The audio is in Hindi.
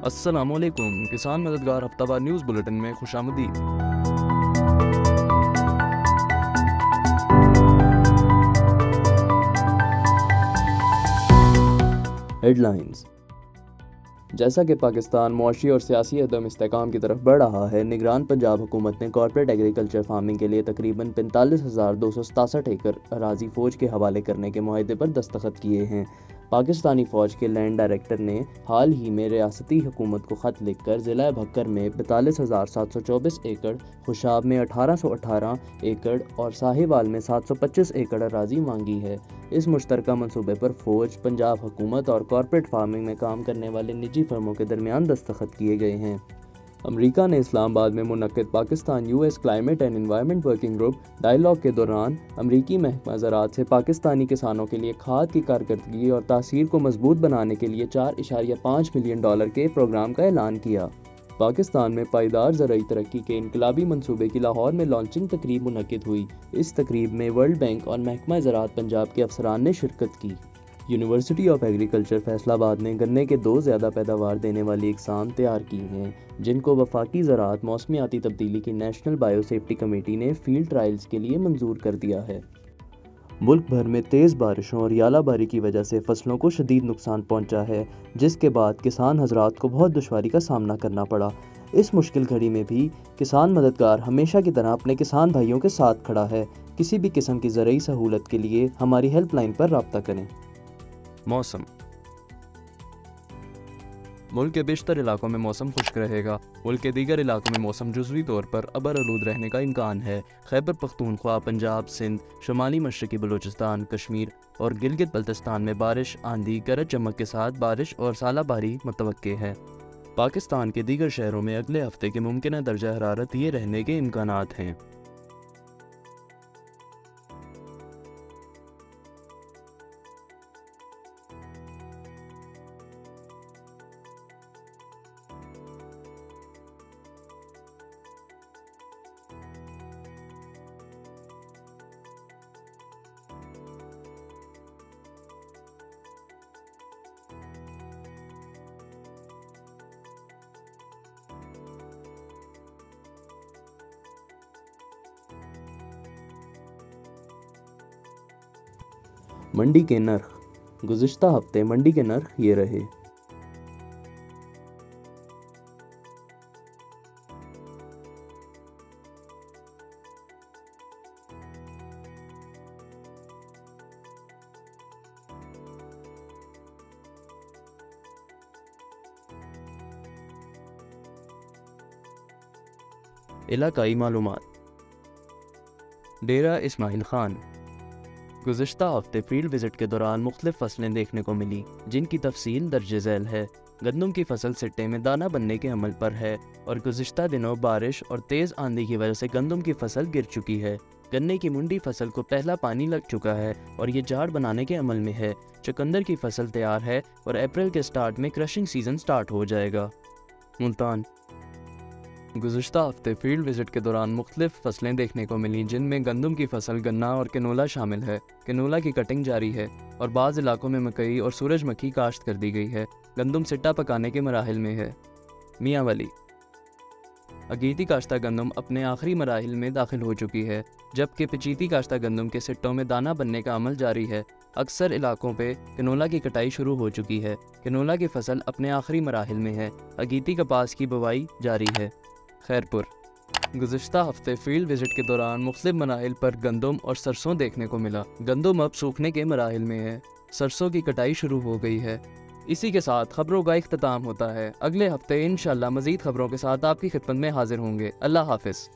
अस्सलामुअलैकुम। किसान मददगार हफ्तावार न्यूज़ बुलेटिन में खुशामदीद। हेडलाइंस। जैसा कि पाकिस्तान मुआशी और सियासी अदम इस्तेहकाम की तरफ बढ़ रहा है, निगरान पंजाब हुकूमत ने कॉर्पोरेट एग्रीकल्चर फार्मिंग के लिए तकरीबन 45,267 एकड़ अराजी फ़ौज के हवाले करने के मुआहदे पर दस्तखत किए हैं। पाकिस्तानी फ़ौज के लैंड डायरेक्टर ने हाल ही में रियासती हुकूमत को ख़त लिखकर ज़िला भक्कर में 42,724 एकड़, खुशाब में 1,818 एकड़ और साहिवाल में 725 एकड़ अराजी मांगी है। इस मुश्तरका मंसूबे पर फ़ौज, पंजाब हुकूमत और कॉर्पोरेट फार्मिंग में काम करने वाले निजी फर्मों के दरमियान दस्तखत किए गए हैं। अमेरिका ने इस्लामाबाद में मुनक्किद Pakistan US climate and environment working group dialogue के दौरान अमेरिकी महकमा ज़राअत से पाकिस्तानी किसानों के लिए खाद की कारकर्दगी और तासीर को मजबूत बनाने के लिए $4.5 मिलियन के प्रोग्राम का ऐलान किया। पाकिस्तान में पायदार ज़राई तरक्की के इनकलाबी मंसूबे की लाहौर में लॉन्चिंग तकरीब मुनक्किद हुई। इस तकरीब में वर्ल्ड बैंक और महकमा ज़राअत पंजाब के अफसरान ने शिरकत की। यूनिवर्सिटी ऑफ एग्रीकल्चर फैसलाबाद ने गन्ने के 2 ज़्यादा पैदावार देने वाली इकसाम तैयार की हैं, जिनको वफाकी ज़राअत मौसमियाती तब्दीली की नेशनल बायोसेफ्टी कमेटी ने फील्ड ट्रायल्स के लिए मंजूर कर दिया है। मुल्क भर में तेज़ बारिशों और यालाबारी की वजह से फसलों को शदीद नुकसान पहुंचा है, जिसके बाद किसान हजरात को बहुत दुश्वारी का सामना करना पड़ा। इस मुश्किल घड़ी में भी किसान मददगार हमेशा की तरह अपने किसान भाइयों के साथ खड़ा है। किसी भी किस्म की ज़राई सहूलत के लिए हमारी हेल्पलाइन पर रब्ता करें। मौसम। मुल्क के बेशतर इलाकों में मौसम खुश्क रहेगा। मुल्क के दीगर इलाकों में मौसम जुज़वी तौर पर अबर आलूद रहने का इम्कान है। खैबर पख्तूनख्वा, पंजाब, सिंध, शुमाली मशरकी बलूचिस्तान, कश्मीर और गिलगित बल्तिस्तान में बारिश, आंधी, गरज चमक के साथ बारिश और सालाबारी मुतवक्के है। पाकिस्तान के दीगर शहरों में अगले हफ्ते के मुमकिन दर्जा हरारत ये रहने के इम्कानात हैं। मंडी के नर्ख। गुज़िश्ता हफ्ते मंडी के नर्ख ये रहे। इलाकाई मालूमात। डेरा इस्माइल खान। गुज़िश्ता हफ्ते फील्ड विज़िट के दौरान मुख्तलिफ फसलें देखने को मिली, जिनकी तफसील दर्ज झैल है। गंदम की फसल सिट्टे में दाना बनने के अमल पर है और गुज़िश्ता दिनों बारिश और तेज़ आंधी की वजह से गंदम की फसल गिर चुकी है। गन्ने की मुंडी फसल को पहला पानी लग चुका है और ये जाड़ बनाने के अमल में है। चुकंदर की फसल तैयार है और अप्रैल के स्टार्ट में क्रशिंग सीज़न स्टार्ट हो जाएगा। मुल्तान। गुज़िश्ता हफ्ते फील्ड विज़िट के दौरान मुख्तलिफ फसलें देखने को मिली, जिनमें गंदम की फसल, गन्ना और कैनोला शामिल है। कैनोला की कटिंग जारी है और बाज़ इलाकों में मकई और सूरजमुखी काश्त कर दी गई है। गंदम सिट्टा पकाने के मराहिल में है। मियाँ वाली। अगीती काश्ता गंदम अपने आखिरी मराहिल में दाखिल हो चुकी है, जबकि पिचीती काश्ता गंदम के सिट्टों में दाना बनने का अमल जारी है। अक्सर इलाकों पे कैनोला की कटाई शुरू हो चुकी है। कैनोला की फसल अपने आखिरी मराहिल में है। अगीती कपास की बुवाई जारी है। खैरपुर। गुज़िश्ता हफ्ते फील्ड विज़िट के दौरान मुख्तलिफ मराहिल पर गंदम और सरसों देखने को मिला। गंदम अब सूखने के मराहिल में है। सरसों की कटाई शुरू हो गई है। इसी के साथ खबरों का इख्तिताम होता है। अगले हफ्ते इंशाअल्लाह मज़ीद खबरों के साथ आपकी खिदमत में हाजिर होंगे। अल्लाह हाफ़िज़।